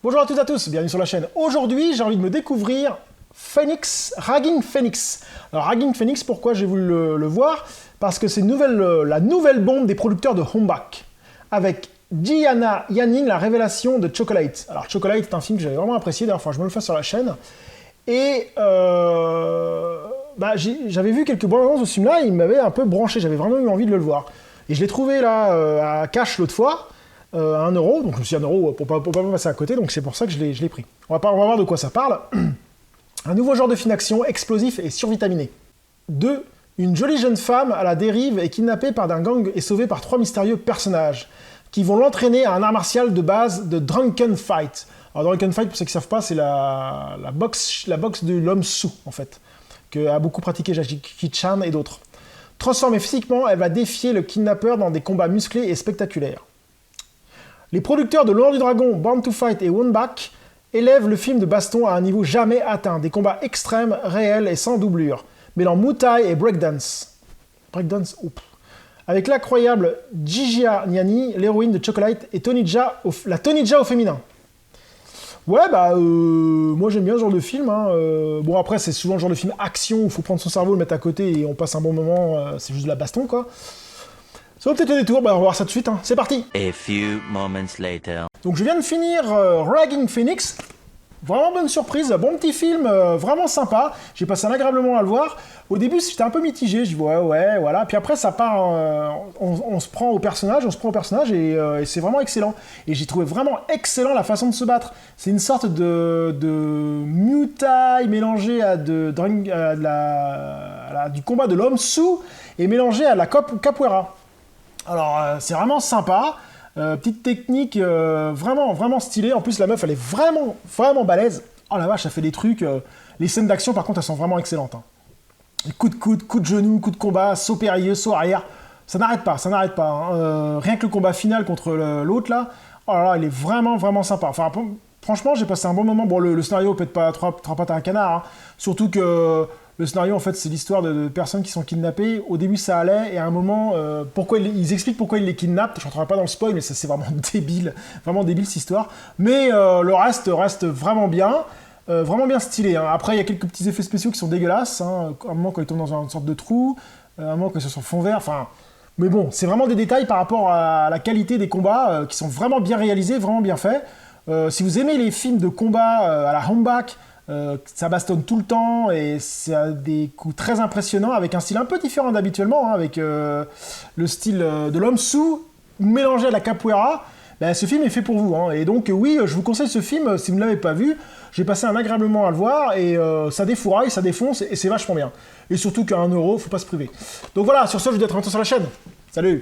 Bonjour à toutes et à tous, bienvenue sur la chaîne. Aujourd'hui, j'ai envie de me découvrir Raging Phoenix. Alors Raging Phoenix, pourquoi j'ai voulu le voir? Parce que c'est la nouvelle bombe des producteurs de Hombak, avec Diana Yanning, la révélation de Chocolate. Alors Chocolate est un film que j'avais vraiment apprécié, d'ailleurs, je me le fais sur la chaîne. Et j'avais vu quelques bandes annonces de ce film-là, et il m'avait un peu branché, j'avais vraiment eu envie de le voir. Et je l'ai trouvé là, à cash l'autre fois, à 1 €, donc je me suis dit 1 € pour pas me passer à côté, donc c'est pour ça que je l'ai pris. On va voir de quoi ça parle. Un nouveau genre de film d'action, explosif et survitaminé. 2. Une jolie jeune femme à la dérive est kidnappée par un gang et sauvée par 3 mystérieux personnages qui vont l'entraîner à un art martial de base de Drunken Fight. Alors Drunken Fight, pour ceux qui ne savent pas, c'est la boxe de l'homme sous, en fait, que a beaucoup pratiqué Jackie Chan et d'autres. Transformée physiquement, elle va défier le kidnappeur dans des combats musclés et spectaculaires. Les producteurs de L'Honneur du Dragon, Born to Fight et Hombak élèvent le film de baston à un niveau jamais atteint, des combats extrêmes, réels et sans doublure, mêlant Muay Thai et breakdance. Avec l'incroyable Jigia Niani, l'héroïne de Chocolate, et la Tony Jaa au féminin. Ouais, moi j'aime bien ce genre de film. Bon, après, c'est souvent le genre de film action où il faut prendre son cerveau, le mettre à côté et on passe un bon moment, c'est juste de la baston, quoi. Ça vaut peut-être le détour, on va voir ça tout de suite, c'est parti. A few moments later. Donc je viens de finir Raging Phoenix. Vraiment bonne surprise, bon petit film, vraiment sympa. J'ai passé un agréable moment à le voir. Au début, j'étais un peu mitigé, je dis ouais, voilà. Puis après, ça part, on se prend au personnage, et c'est vraiment excellent. Et j'ai trouvé vraiment excellent la façon de se battre. C'est une sorte de Muay Thai mélangé à du combat de l'homme sous et mélangé à la capoeira. Alors, c'est vraiment sympa. Petite technique vraiment stylée. En plus, la meuf, elle est vraiment balèze. Oh la vache, elle fait des trucs. Les scènes d'action, par contre, elles sont vraiment excellentes. Coup de coude, coup de genou, coup de combat, saut périlleux, saut arrière. Ça n'arrête pas. Rien que le combat final contre l'autre, là, oh là là, il est vraiment sympa. Enfin, franchement, j'ai passé un bon moment. Bon, le scénario peut-être pas trois pattes à un canard. Surtout que le scénario, en fait, c'est l'histoire de personnes qui sont kidnappées. Au début, ça allait, et à un moment, ils expliquent pourquoi ils les kidnappent. Je rentrerai pas dans le spoil, mais ça, c'est vraiment débile cette histoire. Mais le reste vraiment bien stylé. Après, il y a quelques petits effets spéciaux qui sont dégueulasses. À un moment, quand ils tombent dans une sorte de trou, à un moment, quand ils sont sur fond vert, mais bon, c'est vraiment des détails par rapport à la qualité des combats qui sont vraiment bien réalisés, vraiment bien faits. Si vous aimez les films de combat à la Hombak, ça bastonne tout le temps et c'est des coups très impressionnants avec un style un peu différent d'habituellement, avec le style de l'homme sous mélangé à la capoeira. Ce film est fait pour vous, et donc oui, je vous conseille ce film si vous ne l'avez pas vu. J'ai passé un agréable moment à le voir et ça défouraille, ça défonce et c'est vachement bien. Et surtout qu'à 1 €, faut pas se priver. Donc voilà, sur ce, je vous dis à très bientôt sur la chaîne. Salut!